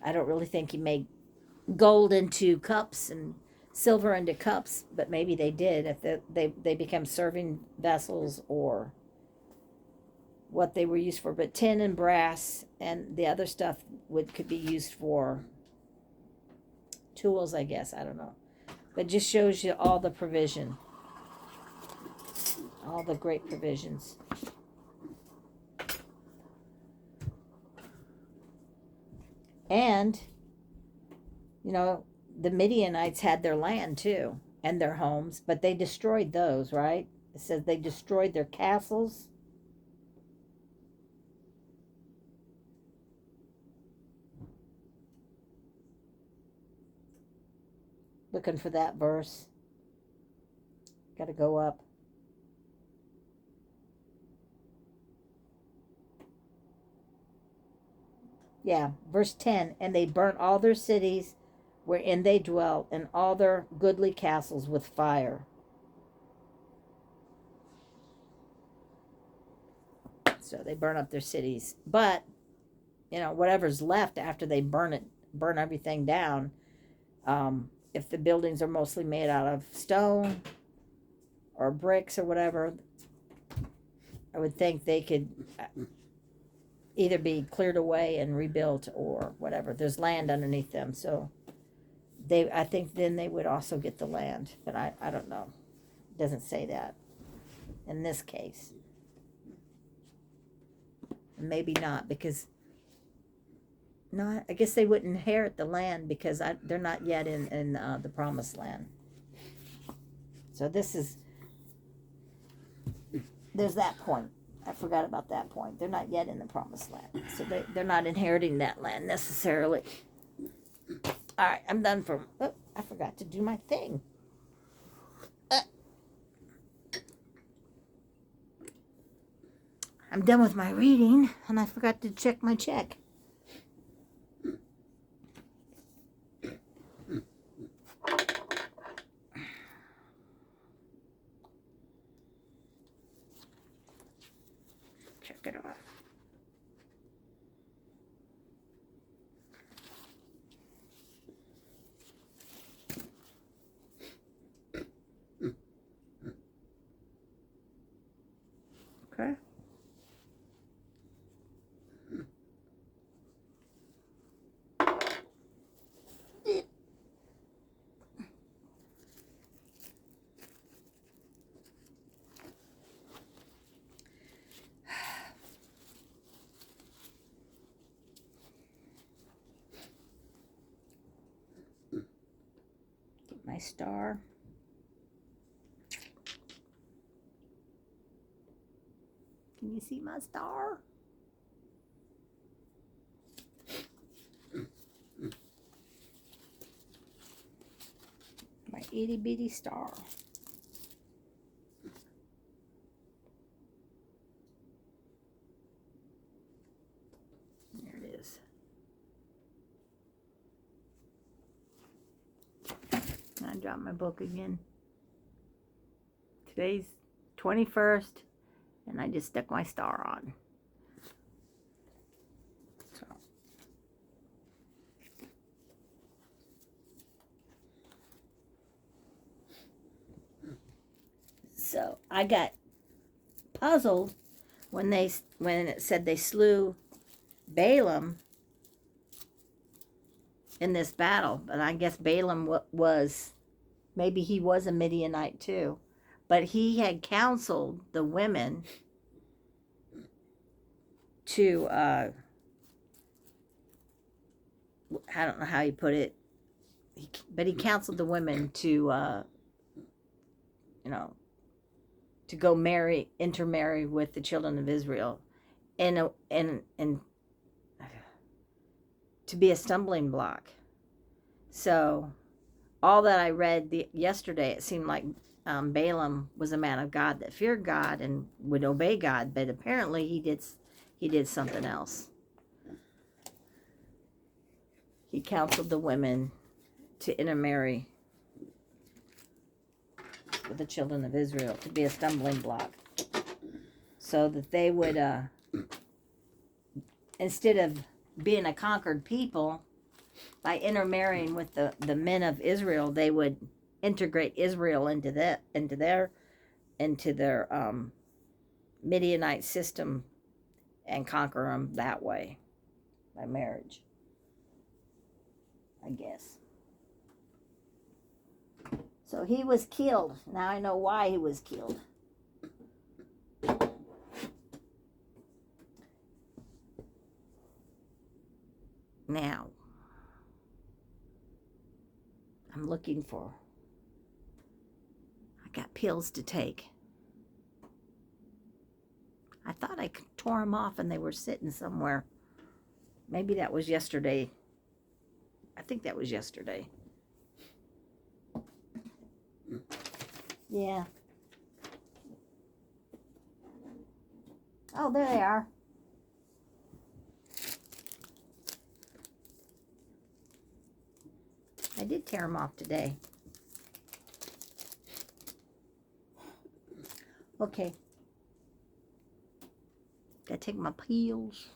I don't really think he made gold into cups and silver into cups, but maybe they did if they become serving vessels or what they were used for. But tin and brass and the other stuff could be used for tools, I guess. I don't know. But just shows you all the provision, all the great provisions. And, you know, the Midianites had their land too and their homes, but they destroyed those, right? It says they destroyed their castles. Looking for that verse. Got to go up. Yeah, verse 10. And they burnt all their cities wherein they dwelt, and all their goodly castles with fire. So they burn up their cities. But, you know, whatever's left after they burn everything down, if the buildings are mostly made out of stone or bricks or whatever, I would think they could either be cleared away and rebuilt or whatever. There's land underneath them, so I think then they would also get the land, but I don't know. It doesn't say that in this case. Maybe not, because no, I guess they wouldn't inherit the land because they're not yet in the promised land. So there's that point. I forgot about that point. They're not yet in the promised land, so they're not inheriting that land necessarily. All right, I'm done for. Oh, I forgot to do my thing. I'm done with my reading, and I forgot to check my check. Check it off. Okay. Get my star. Can you see my star? My itty bitty star. There it is. I dropped my book again. Today's 21st, and I just stuck my star on. So I got puzzled when it said they slew Balaam in this battle, but I guess Balaam maybe he was a Midianite too, but he had counseled the women to I don't know how he put it, but he counseled the women to to go intermarry with the children of Israel, and to be a stumbling block. So all that I read yesterday, it seemed like Balaam was a man of God that feared God and would obey God, but apparently he did something else. He counseled the women to intermarry with the children of Israel, to be a stumbling block, so that they would, instead of being a conquered people, by intermarrying with the men of Israel, they would integrate Israel into their Midianite system and conquer them that way, by marriage, I guess. So he was killed. Now I know why he was killed. Now, I'm looking for, I got pills to take. I thought I tore them off and they were sitting somewhere. Maybe that was yesterday. I think that was yesterday. Yeah. Oh, there they are. I did tear them off today. Okay. Gotta take my pills.